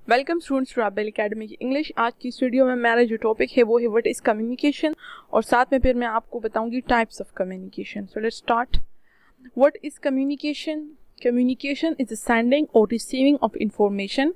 Welcome students to Bell Academy की English. आज की इस वीडियो में मेरा जो टॉपिक है वो है व्हाट इज़ कम्युनिकेशन, और साथ में फिर मैं आपको बताऊंगी types of communication. So let's start. What is communication? Communication is the sending और receiving of information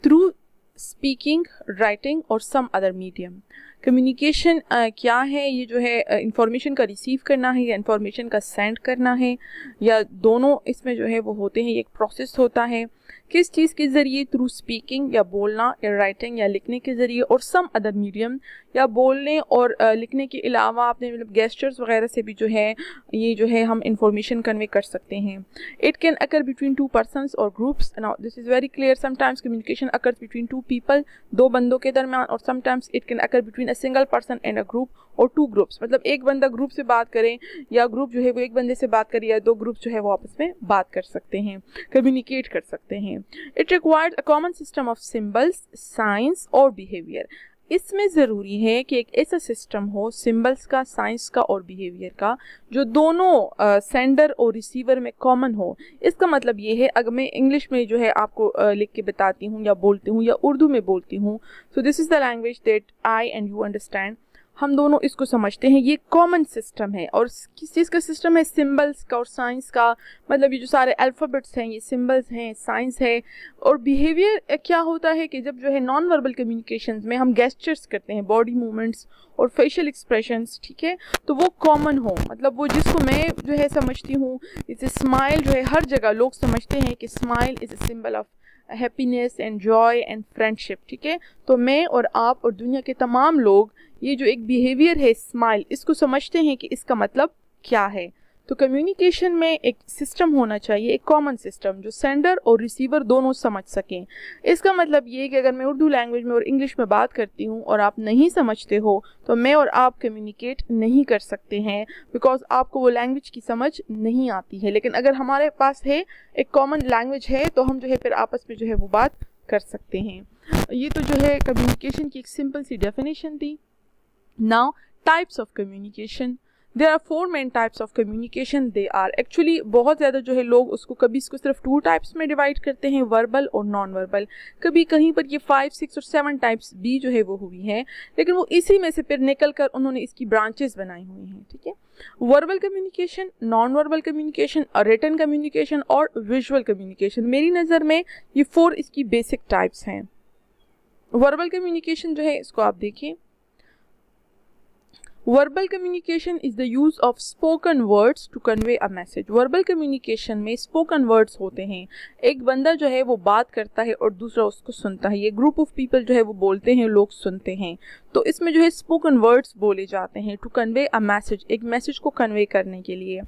through speaking, writing और सम अदर मीडियम। कम्युनिकेशन क्या है? ये जो है इंफॉर्मेशन का रिसीव करना है या इंफॉर्मेशन का सेंड करना है, या दोनों इसमें जो है वो होते हैं। ये एक प्रोसेस होता है किस चीज़ के ज़रिए? थ्रू स्पीकिंग, या बोलना, या राइटिंग या लिखने के ज़रिए, और सम अदर मीडियम, या बोलने और लिखने के अलावा आपने मतलब गेस्चर्स वगैरह से भी जो है ये जो है हम इंफॉर्मेशन कन्वे कर सकते हैं। It can occur between two persons और groups. Now this is very clear. Sometimes communication occurs between two people, दो बंदों के दरमियान, और sometimes it can occur between a single person and a group और टू ग्रुप्स। मतलब एक बंदा ग्रुप से बात करें या ग्रुप जो है वो एक बंदे से बात करे, या दो ग्रुप जो है वो आपस में बात कर सकते हैं, कम्युनिकेट कर सकते हैं। It requires a common system of symbols, science और बिहेवियर। इसमें ज़रूरी है कि एक ऐसा सिस्टम हो सिंबल्स का, साइंस का और बिहेवियर का, जो दोनों सेंडर और रिसीवर में कॉमन हो। इसका मतलब ये है, अगर मैं इंग्लिश में जो है आपको लिख के बताती हूँ या बोलती हूँ या उर्दू में बोलती हूँ, so this is the language that I and you understand. हम दोनों इसको समझते हैं, ये कॉमन सिस्टम है। और किस चीज़ का सिस्टम है? सिंबल्स का और साइंस का। मतलब ये जो सारे अल्फ़ाबेट्स हैं ये सिंबल्स हैं, साइंस है। और बिहेवियर क्या होता है कि जब जो है नॉन वर्बल कम्युनिकेशन में हम गेस्चर्स करते हैं, बॉडी मूवमेंट्स और फेशियल एक्सप्रेशंस, ठीक है, तो वो कॉमन हो। मतलब वो जिसको मैं जो है समझती हूँ, जैसे स्माइल जो है हर जगह लोग समझते हैं कि smile is a symbol of happiness and Joy and friendship, ठीक है। तो मैं और आप और दुनिया के तमाम लोग ये जो एक बिहेवियर है स्माइल, इसको समझते हैं कि इसका मतलब क्या है। तो कम्युनिकेशन में एक सिस्टम होना चाहिए, एक कॉमन सिस्टम, जो सेंडर और रिसीवर दोनों समझ सकें। इसका मतलब ये कि अगर मैं उर्दू लैंग्वेज में और इंग्लिश में बात करती हूँ और आप नहीं समझते हो, तो मैं और आप कम्युनिकेट नहीं कर सकते हैं, बिकॉज आपको वो लैंग्वेज की समझ नहीं आती है। लेकिन अगर हमारे पास है एक कॉमन लैंग्वेज है, तो हम जो है फिर आपस में जो है वो बात कर सकते हैं। ये तो जो है कम्युनिकेशन की एक सिंपल सी डेफिनेशन थी। Now, types of communication. There are four main types of communication. They are actually बहुत ज़्यादा जो है लोग उसको कभी इसको सिर्फ टू टाइप्स में डिवाइड करते हैं, वर्बल और नॉन वर्बल। कभी कहीं पर ये 5, 6 और 7 टाइप्स भी जो है वो हुई हैं, लेकिन वो इसी में से फिर निकल कर उन्होंने इसकी ब्रांचेस बनाई हुई हैं, ठीक है। Verbal communication, non verbal communication, written communication और विजुअल कम्युनिकेशन। मेरी नज़र में ये 4 इसकी बेसिक टाइप्स हैं। वर्बल कम्युनिकेशन जो है इसको आप देखिए। Verbal communication is the use of spoken words to convey a message. Verbal communication में स्पोकन वर्ड्स होते हैं। एक बंदा जो है वो बात करता है और दूसरा उसको सुनता है। ये ग्रुप ऑफ पीपल जो है वो बोलते हैं, लोग सुनते हैं। तो इसमें जो है स्पोकन वर्ड्स बोले जाते हैं टू कन्वे अ मैसेज, एक मैसेज को कन्वे करने के लिए।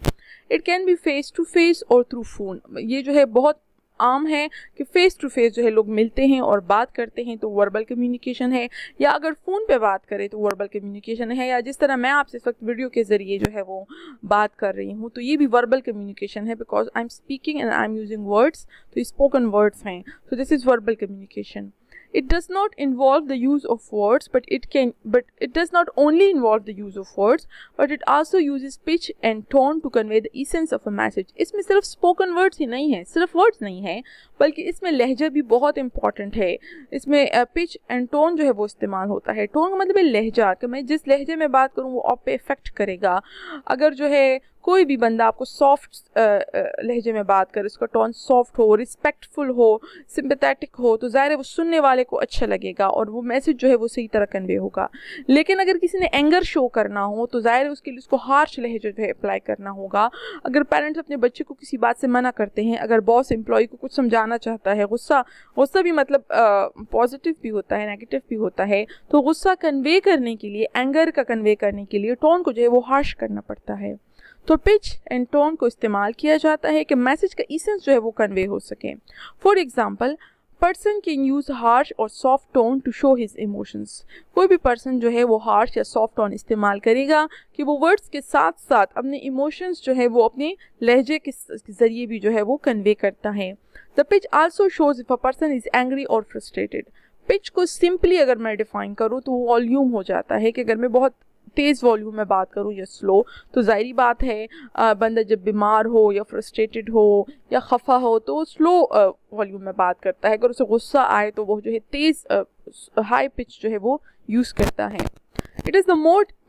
It can be face to face और थ्रू फोन। ये जो है बहुत आम है कि फेस टू फेस जो है लोग मिलते हैं और बात करते हैं, तो वर्बल कम्युनिकेशन है। या अगर फ़ोन पे बात करें तो वर्बल कम्युनिकेशन है। या जिस तरह मैं आपसे इस वक्त वीडियो के ज़रिए जो है वो बात कर रही हूँ, तो ये भी वर्बल कम्युनिकेशन है, because I am speaking and I am using words. तो स्पोकन वर्ड्स हैं, तो this is verbal communication. It does not involve the use of words, but it does not only involve the use of words, but it also uses pitch and tone to convey the essence of a message. इसमें सिर्फ spoken words ही नहीं है, सिर्फ words नहीं है, बल्कि इसमें लहजा भी बहुत important है। इसमें pitch and tone जो है वो इस्तेमाल होता है। tone का मतलब है लहजा, कि मैं जिस लहजे में बात करूँ वो आप पे इफेक्ट करेगा। अगर जो है कोई भी बंदा आपको सॉफ्ट लहजे में बात करे, उसका टोन सॉफ्ट हो, रिस्पेक्टफुल हो, सिंपैथेटिक हो, तो ज़ाहिर है वो सुनने वाले को अच्छा लगेगा और वो मैसेज जो है वो सही तरह कन्वे होगा। लेकिन अगर किसी ने एंगर शो करना हो, तो ज़ाहिर है उसके लिए उसको हार्श लहजे जो है अप्लाई करना होगा। अगर पेरेंट्स अपने बच्चे को किसी बात से मना करते हैं, अगर बॉस एम्प्लॉय को कुछ समझाना चाहता है, गुस्सा भी मतलब पॉजिटिव भी होता है, नेगेटिव भी होता है, तो गुस्सा कन्वे करने के लिए, एंगर का कन्वे करने के लिए टोन को जो है वो हार्श करना पड़ता है। तो पिच एंड टोन को इस्तेमाल किया जाता है कि मैसेज का इसेंस जो है वो कन्वे हो सके। For example, person can use harsh और soft tone to show his emotions. कोई भी पर्सन जो है वो हार्श या सॉफ्ट टोन इस्तेमाल करेगा कि वो वर्ड्स के साथ साथ अपने इमोशंस जो है वो अपने लहजे के ज़रिए भी जो है वो कन्वे करता है। The pitch also shows if a person is angry और फ्रस्ट्रेटेड। पिच को सिंपली अगर मैं डिफाइन करूँ तो वॉल्यूम हो जाता है कि अगर मैं बहुत तेज़ वॉल्यूम में बात करूँ या स्लो, तो ज़ाहिरी बात है बंदा जब बीमार हो या फ्रस्ट्रेटेड हो या खफा हो तो स्लो वॉल्यूम में बात करता है। अगर उसे गुस्सा आए तो वो जो है तेज़ हाई पिच जो है वो यूज़ करता है। It is the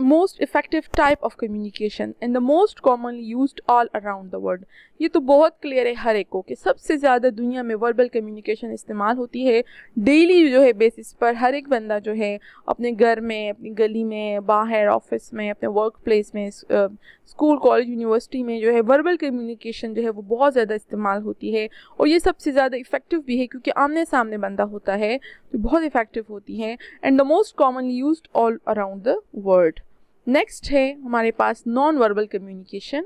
most effective type of communication and the most commonly used all around the world. ये तो बहुत क्लियर है हर एक को कि सबसे ज़्यादा दुनिया में वर्बल कम्युनिकेशन इस्तेमाल होती है। डेली जो है बेसिस पर हर एक बंदा जो है अपने घर में, अपनी गली में, बाहर ऑफिस में, अपने वर्क प्लेस में, स्कूल कॉलेज यूनिवर्सिटी में जो है वर्बल कम्युनिकेशन जो है वो बहुत ज़्यादा इस्तेमाल होती है। और ये सबसे ज़्यादा इफ़ेक्टिव भी है क्योंकि आमने सामने बंदा होता है तो बहुत इफ़ेक्टिव होती है and the most commonly used all around the world. Next है हमारे पास non verbal communication.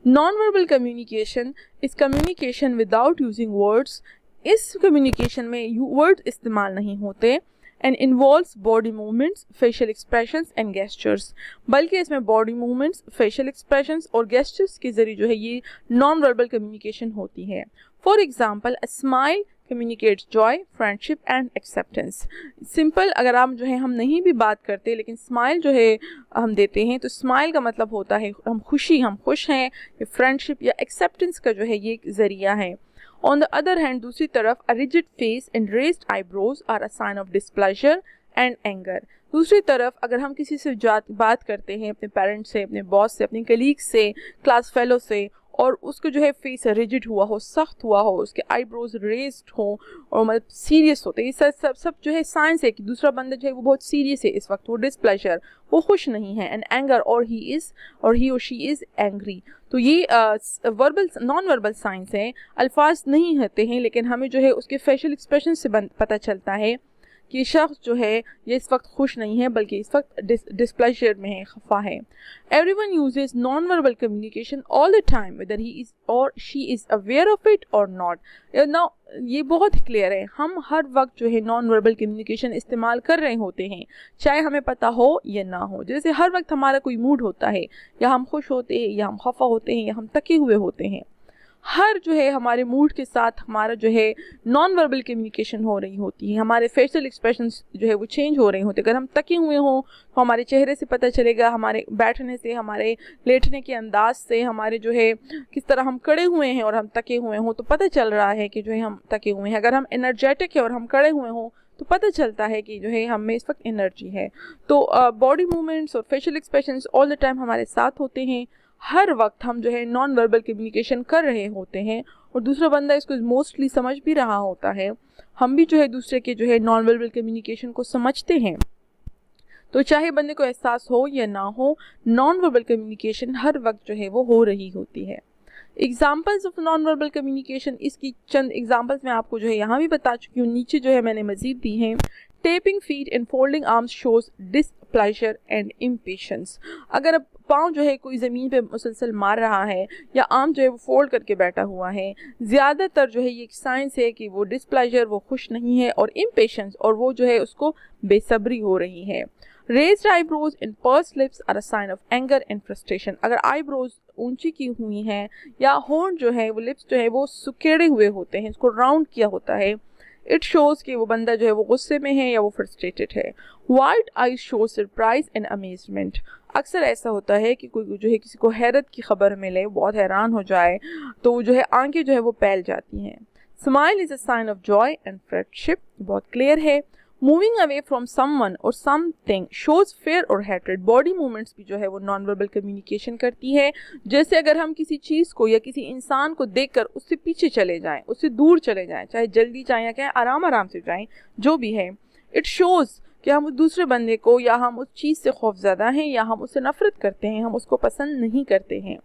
Non verbal communication is communication without using words. इस कम्युनिकेशन में वर्ड इस्तेमाल नहीं होते and involves body movements, facial expressions and gestures, बल्कि इसमें बॉडी मूवमेंट्स, फेशियल एक्सप्रेशंस और गेस्चर्स के जरिए जो है ये नॉन वर्बल कम्युनिकेशन होती है। For example a smile communicates joy, friendship and acceptance. Simple अगर आप जो है हम नहीं भी बात करते लेकिन स्माइल जो है हम देते हैं तो स्माइल का मतलब होता है हम खुश हैं, ये फ्रेंडशिप या एक्सेप्टेंस का जो है ये एक जरिया है। ऑन द अदर हैंड दूसरी तरफ a rigid face and raised eyebrows are a sign of displeasure and anger. दूसरी तरफ अगर हम किसी से बात करते हैं, अपने पेरेंट्स से, अपने बॉस से, अपने कलीग से, क्लास फेलो से, और उसको जो है फेस रिजिड हुआ हो, सख्त हुआ हो, उसके आईब्रोज रेज्ड हो और मतलब सीरियस होते, ये सब जो है साइंस है कि दूसरा बंदा जो है वो बहुत सीरियस है इस वक्त, वो डिस्प्लेजर, वो खुश नहीं है, एंड एंगर और ही और शी इज़ एंग्री। तो ये वर्बल नॉन वर्बल साइंस है, अल्फाज नहीं होते हैं लेकिन हमें जो है उसके फेशियल एक्सप्रेशन से पता चलता है कि शख्स जो है ये इस वक्त खुश नहीं है बल्कि इस वक्त डिस्प्लेजर में है, खफा है। Everyone uses non verbal communication all the time whether he is और she is aware of it और नॉट। नाउ ये बहुत क्लियर है, हम हर वक्त जो है नॉन वर्बल कम्युनिकेशन इस्तेमाल कर रहे होते हैं चाहे हमें पता हो या ना हो। जैसे हर वक्त हमारा कोई मूड होता है, या हम खुश होते हैं, या हम खफा होते हैं, या हम तके हुए होते हैं, हर जो है हमारे मूड के साथ हमारा जो है नॉन वर्बल कम्युनिकेशन हो रही होती है, हमारे फेशियल एक्सप्रेशंस जो है वो चेंज हो रहे होते हैं। अगर हम तके हुए हों तो हमारे चेहरे से पता चलेगा, हमारे बैठने से, हमारे लेटने के अंदाज से, हमारे जो है किस तरह हम खड़े हुए हैं और हम तके हुए हों तो पता चल रहा है कि जो है हम तके हुए हैं। अगर हम एनर्जेटिक है और हम खड़े हुए हों तो पता चलता है कि जो है हम में इस वक्त एनर्जी है। तो बॉडी मूवमेंट्स और facial expressions all the time हमारे साथ होते हैं, हर वक्त हम जो है नॉन वर्बल कम्युनिकेशन कर रहे होते हैं और दूसरा बंदा इसको मोस्टली समझ भी रहा होता है। हम भी जो है दूसरे के जो है नॉन वर्बल कम्युनिकेशन को समझते हैं। तो चाहे बंदे को एहसास हो या ना हो, नॉन वर्बल कम्युनिकेशन हर वक्त जो है वो हो रही होती है। Examples of non verbal communication, इसकी चंद एग्जाम्पल्स मैं आपको जो है यहाँ भी बता चुकी हूँ, नीचे जो है मैंने मजीद दी हैं। Tapping feet and folding arms shows displeasure and impatience. अगर अब पाँव जो है कोई ज़मीन पे मुसलसल मार रहा है या आर्म जो है वो फोल्ड करके बैठा हुआ है, ज़्यादातर जो है ये एक साइंस है कि वो डिसप्लेजर, वो खुश नहीं है, और इम्पेशंस, और वो जो है उसको बेसब्री हो रही है। Raised eyebrows and pursed lips are a sign of anger and frustration. अगर आईब्रोज ऊंची की हुई हैं या होंठ जो है वो लिप्स जो है वो सुकेड़े हुए होते हैं, इसको राउंड किया होता है, इट शोज कि वो बंदा जो है वो गुस्से में है या वो फ्रस्ट्रेटेड है। Wide eyes show surprise and amazement. अक्सर ऐसा होता है कि कोई जो है किसी को हैरत की खबर मिले, बहुत हैरान हो जाए, तो जो है आंखें जो है वो फैल जाती हैं। Smile is a sign of joy and friendship, बहुत क्लियर है। मूविंग अवे फ्रॉम समवन और समथिंग शोज फेयर और हेट्रेड। बॉडी मूवमेंट्स भी जो है वो नॉन वर्बल कम्युनिकेशन करती है। जैसे अगर हम किसी चीज़ को या किसी इंसान को देखकर उससे पीछे चले जाएं, उससे दूर चले जाएं, चाहे जल्दी जाएं या चाहे आराम आराम से जाएं, जो भी है, इट शोज कि हम उस दूसरे बंदे को, या हम उस चीज़ से खौफज़दा हैं, या हम उससे नफरत करते हैं, हम उसको पसंद नहीं करते हैं।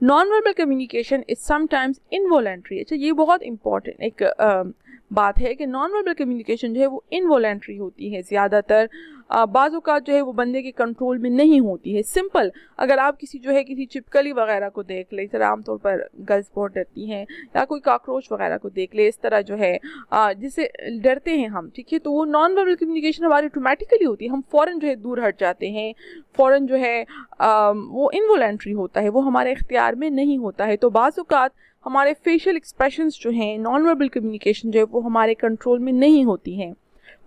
Non verbal communication is sometimes involuntary. अच्छा, ये बहुत इंपॉर्टेंट एक बात है कि नॉन वर्बल कम्युनिकेशन जो है वो इनवॉलेंट्री होती है ज़्यादातर। बाज़ औक़ात जो है वो बंदे के कंट्रोल में नहीं होती है। सिंपल, अगर आप किसी छिपकली वगैरह को देख ले, इस तरह आमतौर पर गर्ल्स बहुत डरती हैं, या कोई काकरोच वगैरह को देख ले, इस तरह जो है जिससे डरते हैं हम, ठीक है, तो वो नॉन वर्बल कम्युनिकेशन हमारी ऑटोमेटिकली होती है, हम फ़ौरन जो है दूर हट जाते हैं, फ़ौरन जो है वो इनवॉलेंट्री होता है, वो हमारे इख्तियार में नहीं होता है। तो बाज़ औक़ात हमारे फेशियल एक्सप्रेशंस जो हैं, नॉन वर्बल कम्युनिकेशन जो है वो हमारे कंट्रोल में नहीं होती हैं।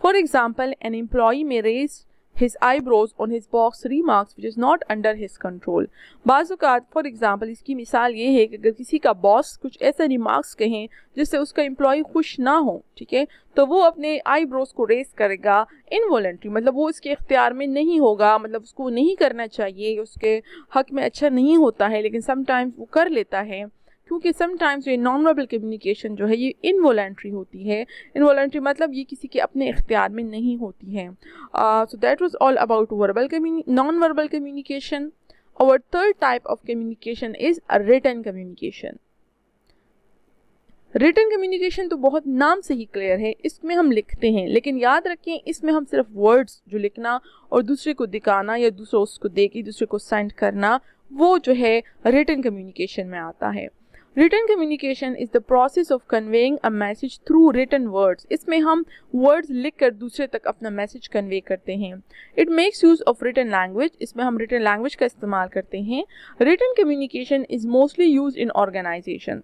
फॉर एग्जाम्पल, एन एम्प्लॉई में raise his eyebrows on his boss remarks which is not under his control. बाज़-औक़ात फॉर एग्जांपल इसकी मिसाल ये है कि अगर किसी का बॉस कुछ ऐसे रिमार्क्स कहें जिससे उसका एम्प्लॉय खुश ना हो, ठीक है, तो वो अपने आईब्रोज को रेस करेगा इनवॉलंटरी, मतलब वो उसके इख्तियार में नहीं होगा, मतलब उसको नहीं करना चाहिए, उसके हक में अच्छा नहीं होता है, लेकिन समटाइम्स वो कर लेता है क्योंकि समटाइम्स ये नॉन वर्बल कम्युनिकेशन जो है ये इनवॉलंटरी होती है। इनवॉलंटरी मतलब ये किसी के अपने इख्तियार में नहीं होती है। So that was all about non verbal communication. Our third type of communication is a written communication. Written communication तो बहुत नाम से ही क्लियर है, इसमें हम लिखते हैं, लेकिन याद रखें इसमें हम सिर्फ वर्ड्स जो लिखना और दूसरे को दिखाना या दूसरा उसको दे के दूसरे को सेंड करना, वो जो है रिटन कम्युनिकेशन में आता है। Written communication is the process of conveying a message through written words. इसमें हम वर्ड्स लिख कर दूसरे तक अपना मैसेज कन्वे करते हैं। It makes use of written language, इसमें हम रिटन लैंग्वेज का इस्तेमाल करते हैं। Written communication is mostly use in organization.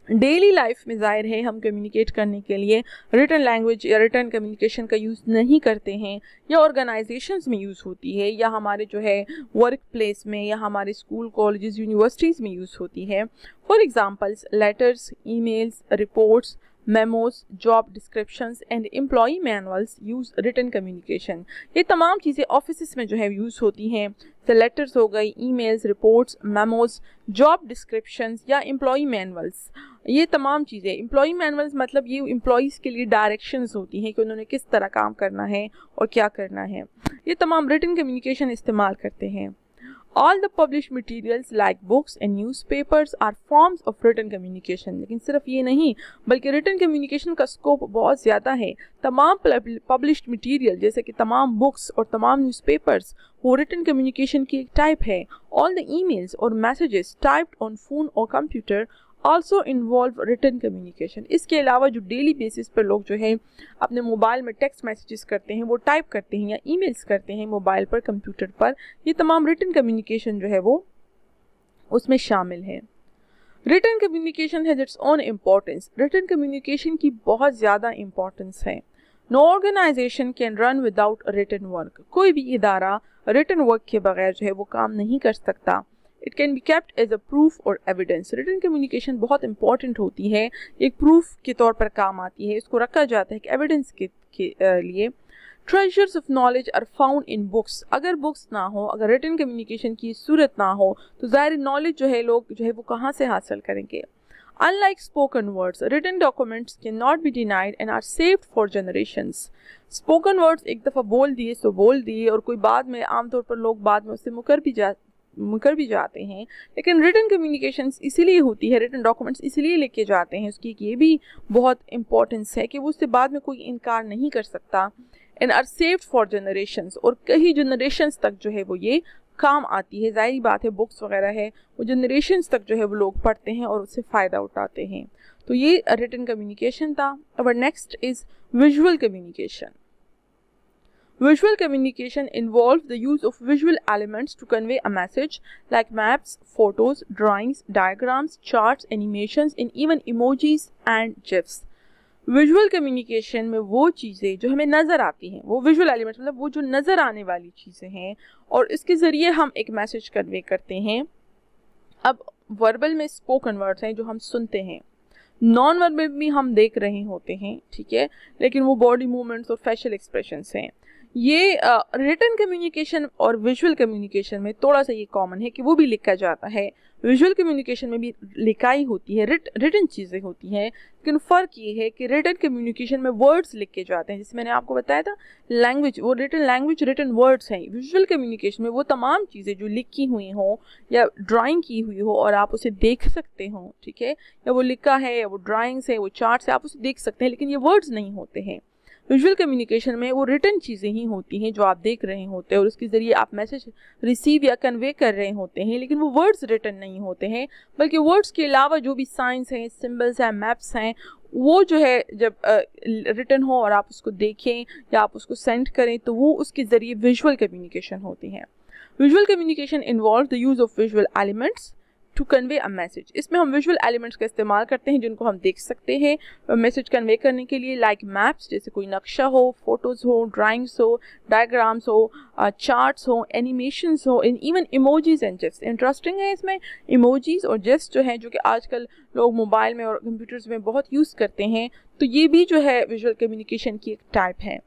Daily life में जाहिर है हम कम्युनिकेट करने के लिए रिटन लैंग्वेज या रिटन कम्युनिकेशन का यूज़ नहीं करते हैं, या ऑर्गेनाइजेशंस में यूज़ होती है, या हमारे जो है वर्क प्लेस में, या हमारे स्कूल कॉलेजेस यूनिवर्सिटीज़ में यूज़ होती है। For examples letters, emails, reports, memos, job descriptions and employee manuals use written communication. ये तमाम चीज़ें ऑफिस में जो है यूज़ होती हैं। तो लेटर्स हो गई, emails, reports, memos, job descriptions या एम्प्लॉई मैनुअल्स, ये तमाम चीज़ें। एम्प्लॉई मैनुअल्स मतलब ये एम्प्लॉइज़ के लिए डायरेक्शंस होती हैं कि उन्होंने किस तरह काम करना है और क्या करना है। ये तमाम रिटन कम्युनिकेशन इस्तेमाल करते हैं। All the published materials like books and newspapers are forms of written communication। लेकिन सिर्फ ये नहीं बल्कि written communication का स्कोप बहुत ज़्यादा है। तमाम published material जैसे कि तमाम books और तमाम newspapers वो written communication की एक टाइप है। All the emails और messages typed on phone or computer also involve written communication। इसके अलावा जो डेली बेसिस पर लोग जो है अपने मोबाइल में टेक्स्ट मैसेजेस करते हैं, वो टाइप करते हैं या ईमेल्स करते हैं मोबाइल पर, कंप्यूटर पर, ये तमाम रिटन कम्युनिकेशन जो है वो उसमें शामिल है। Written communication has its own importance. Written communication की बहुत ज़्यादा इम्पोर्टेंस है। No organization can run without written work. कोई भी इदारा रिटन वर्क के बगैर जो है वो काम नहीं कर सकता। It can be kept as a proof और एविडेंस। रिटन कम्युनिकेशन बहुत इंपॉर्टेंट होती है, एक प्रूफ के तौर पर काम आती है, इसको रखा जाता है कि एविडेंस के लिए। Treasures of knowledge are found in books. अगर बुक्स ना हो, अगर रिटन कम्युनिकेशन की सूरत ना हो तो ज़ाहिर नॉलेज जो है लोग जो है वो कहाँ से हासिल करेंगे। Unlike spoken words, written documents cannot be denied and are saved for generations. Spoken words एक दफ़ा बोल दिए तो बोल दिए, और कोई बाद में आमतौर पर लोग बाद में उससे मुकर भी जाते हैं, लेकिन रिटन कम्युनिकेशंस इसीलिए होती है, रिटन डॉक्यूमेंट्स इसीलिए लेके जाते हैं, उसकी ये भी बहुत इंपॉर्टेंस है कि वो उससे बाद में कोई इनकार नहीं कर सकता। And are saved for generations, और कई जनरेशंस तक जो है वो ये काम आती है। जाहिर बात है बुक्स वगैरह है वो जनरेशंस तक जो है वो लोग पढ़ते हैं और उससे फ़ायदा उठाते हैं। तो ये रिटन कम्युनिकेशन था। अब next is visual communication. Visual communication involves the use of visual elements to convey a message like maps, photos, drawings, diagrams, charts, animations, and even emojis and GIFs. Visual communication में वो चीज़ें जो हमें नज़र आती हैं, वो visual elements मतलब वो जो नज़र आने वाली चीज़ें हैं, और इसके ज़रिए हम एक मैसेज कन्वे करते हैं। अब वर्बल में स्पोकन वर्ड्स हैं जो हम सुनते हैं, नॉन वर्बल भी हम देख रहे होते हैं, ठीक है, लेकिन वो बॉडी मूवमेंट्स और फेशियल एक्सप्रेशंस हैं। ये रिटन कम्युनिकेशन और विजुअल कम्युनिकेशन में थोड़ा सा ये कॉमन है कि वो भी लिखा जाता है। विजुअल कम्युनिकेशन में भी लिखाई होती है, रिटन चीज़ें होती हैं, लेकिन फ़र्क ये है कि रिटन कम्युनिकेशन में वर्ड्स लिखे जाते हैं, जैसे मैंने आपको बताया था लैंग्वेज, वो रिटन लैंग्वेज रिटन वर्ड्स हैं। विजुअल कम्युनिकेशन में वो तमाम चीज़ें जो लिखी हुई हों या ड्राइंग की हुई हो और आप उसे देख सकते हो, ठीक है, या वो लिखा है या वो ड्राइंग्स है, वो चार्ट्स है, आप उसे देख सकते हैं, लेकिन ये वर्ड्स नहीं होते हैं। विजुअल कम्युनिकेशन में वो रिटन चीज़ें ही होती हैं जो आप देख रहे होते हैं और उसके ज़रिए आप मैसेज रिसीव या कन्वे कर रहे होते हैं, लेकिन वो वर्ड्स रिटन नहीं होते हैं, बल्कि वर्ड्स के अलावा जो भी साइंस हैं, सिंबल्स हैं, मैप्स हैं, वो जो है जब रिटन हो और आप उसको देखें या आप उसको सेंड करें तो वो उसके ज़रिए विजुअल कम्युनिकेशन होती हैं। Visual communication involve the use of visual elements to convey a message. इसमें हम विजुअल एलिमेंट्स का इस्तेमाल करते हैं जिनको हम देख सकते हैं मैसेज कन्वे करने के लिए, लाइक मैप्स, जैसे कोई नक्शा हो, फोटोज़ हो, ड्राइंग्स हो, डायग्राम्स हो, चार्ट्स हो, एनिमेशंस हो, even emojis and GIFs. Interesting है इसमें इमोजीज और जिफ्स जो हैं, जो कि आजकल लोग मोबाइल में और कंप्यूटर्स में बहुत यूज़ करते हैं, तो ये भी जो है विजुअल कम्युनिकेशन की एक टाइप है।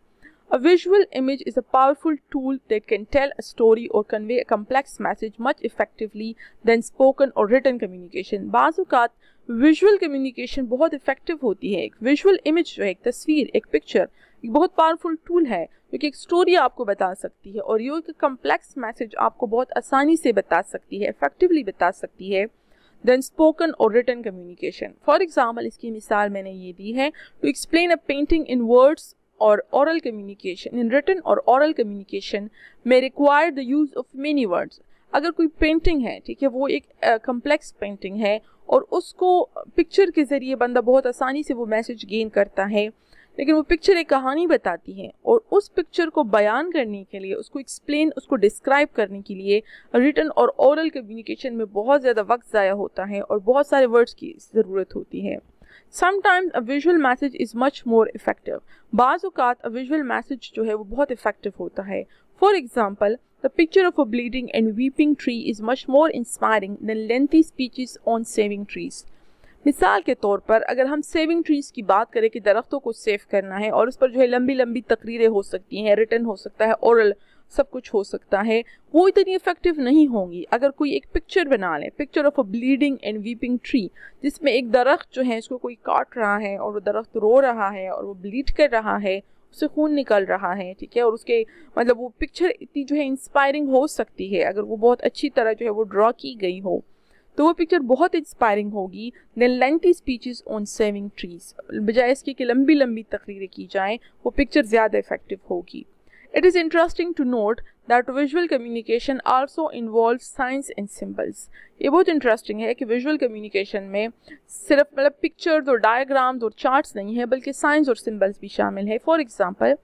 A visual image is a powerful tool that can tell a story or convey a complex message much effectively than spoken or written communication. बाज़ औक़ात विजुअल कम्युनिकेशन बहुत इफेक्टिव होती है। एक विजुअल इमेज जो है, एक तस्वीर, एक पिक्चर, एक बहुत पावरफुल टूल है जो कि एक स्टोरी आपको बता सकती है और ये एक कम्प्लेक्स मैसेज आपको बहुत आसानी से बता सकती है, इफेक्टिवली बता सकती है then spoken or written communication. For example, इसकी मिसाल मैंने ये दी है, to explain a painting in words or oral communication, in written or oral communication may require the use of many words. अगर कोई पेंटिंग है, ठीक है, वो एक complex पेंटिंग है और उसको पिक्चर के ज़रिए बंदा बहुत आसानी से वो मैसेज गेन करता है, लेकिन वो पिक्चर एक कहानी बताती है और उस पिक्चर को बयान करने के लिए, उसको एक्सप्लेन, उसको डिस्क्राइब करने के लिए रिटन और ओरल कम्युनिकेशन में बहुत ज़्यादा वक्त ज़ाया होता है और बहुत सारे वर्ड्स की ज़रूरत होती है। Sometimes a visual message is much more effective. बाज़ औक़ात a visual message जो है वो बहुत effective होता है। For example, the picture of a bleeding and weeping tree is much more inspiring than lengthy speeches on saving trees. मिसाल के तौर पर अगर हम सेविंग ट्रीज़ की बात करें कि दरख्तों को सेव करना है और उस पर जो है लंबी लंबी तकरीरें हो सकती हैं, रिटन हो सकता है, ओरल, सब कुछ हो सकता है, वो इतनी इफेक्टिव नहीं होंगी अगर कोई एक पिक्चर बना ले, picture of a bleeding and weeping tree, जिसमें एक दरख्त जो है इसको कोई काट रहा है और वो दरख्त रो रहा है और वो ब्लीड कर रहा है, उससे खून निकल रहा है, ठीक है, और उसके मतलब वो पिक्चर इतनी जो है इंस्पायरिंग हो सकती है अगर वो बहुत अच्छी तरह जो है वो ड्रॉ की गई हो, तो वो पिक्चर बहुत इंस्पायरिंग होगी then lengthy speeches on saving trees. बजाय इसके कि लंबी लंबी तकरीरें की जाएं, वो पिक्चर ज़्यादा इफेक्टिव होगी। It is interesting to note that visual communication also involves signs and symbols. ये बहुत इंटरेस्टिंग है कि विजुअल कम्युनिकेशन में सिर्फ मतलब पिक्चर्स और डायग्राम्स और चार्ट्स नहीं है, बल्कि साइंस और सिंबल्स भी शामिल है। For example,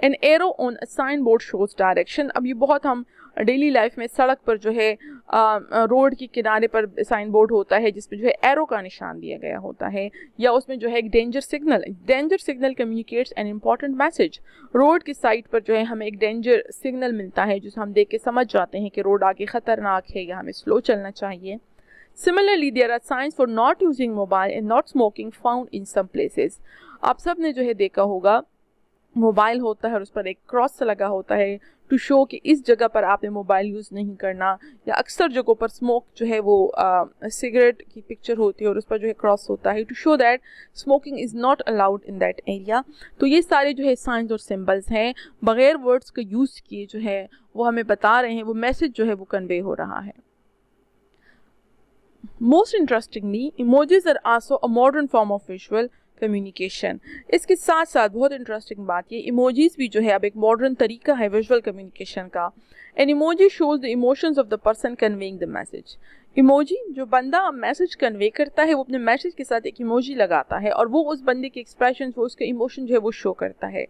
an arrow on a sign board shows direction. अब ये बहुत हम डेली लाइफ में सड़क पर जो है रोड के किनारे पर साइन बोर्ड होता है जिसमें जो है एरो का निशान दिया गया होता है, या उसमें जो है एक danger signal communicates an important message. Road की साइड पर जो है हमें एक डेंजर सिग्नल मिलता है जिसे हम देख के समझ जाते हैं कि रोड आगे ख़तरनाक है या हमें स्लो चलना चाहिए। Similarly, there are signs for not using mobile and not smoking found in some places. आप सब ने जो है देखा होगा मोबाइल होता है और उस पर एक क्रॉस लगा होता है टू शो कि इस जगह पर आपने मोबाइल यूज़ नहीं करना, या अक्सर जगहों पर स्मोक जो है वो सिगरेट की पिक्चर होती है और उस पर जो है क्रॉस होता है to show that smoking is not allowed in that area. तो ये सारे जो है साइंस और सिंबल्स हैं, बग़ैर वर्ड्स का यूज़ किए जो है वो हमें बता रहे हैं, वो मैसेज जो है वो कन्वे हो रहा है। Most interestingly, emojis are also a modern form of visual communication. इसके साथ साथ बहुत इंटरेस्टिंग बात ये, इमोजीज भी जो है अब एक मॉडर्न तरीका है विजुअल कम्युनिकेशन का। N emoji shows the emotions of the person conveying the message. Emoji, जो बंदा मैसेज कन्वे करता है वो अपने मैसेज के साथ एक इमोजी लगाता है और वो उस बंदे के एक्सप्रेशन, वो उसके इमोशन जो है वो शो करता है।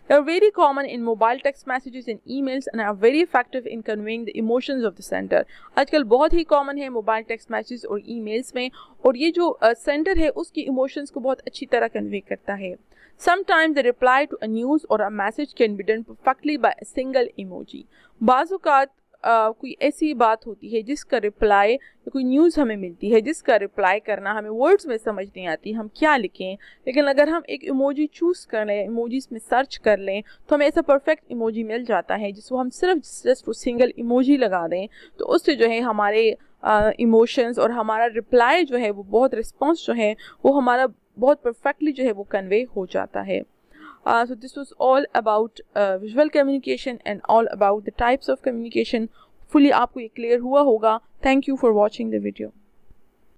They are very common in mobile text messages and emails and are very effective in conveying the emotions of the sender. आजकल बहुत ही कॉमन है मोबाइल टेक्स्ट मैसेज और ईमेल्स में, और ये जो सेंडर है उसकी इमोशंस को बहुत अच्छी तरह कन्वे करता है। Sometimes the reply to a news or a message can be done perfectly by a single emoji. बाज़ औक़ात कोई ऐसी बात होती है जिसका रिप्लाई, कोई न्यूज़ हमें मिलती है जिसका रिप्लाई करना हमें वर्ड्स में समझ नहीं आती, हम क्या लिखें, लेकिन अगर हम एक इमोजी चूज़ कर लें, इमोजीज में सर्च कर लें, तो हमें ऐसा परफेक्ट इमोजी मिल जाता है जिसको हम सिर्फ जस्ट वो सिंगल इमोजी लगा दें, तो उससे जो है हमारे इमोशंस और हमारा रिप्लाई जो है वो बहुत रिस्पॉन्स जो है वो हमारा बहुत परफेक्टली जो है वो कन्वे हो जाता है। So this was all about visual communication and all about the types of communication. Fully आपको ये clear हुआ होगा. Thank you for watching the video.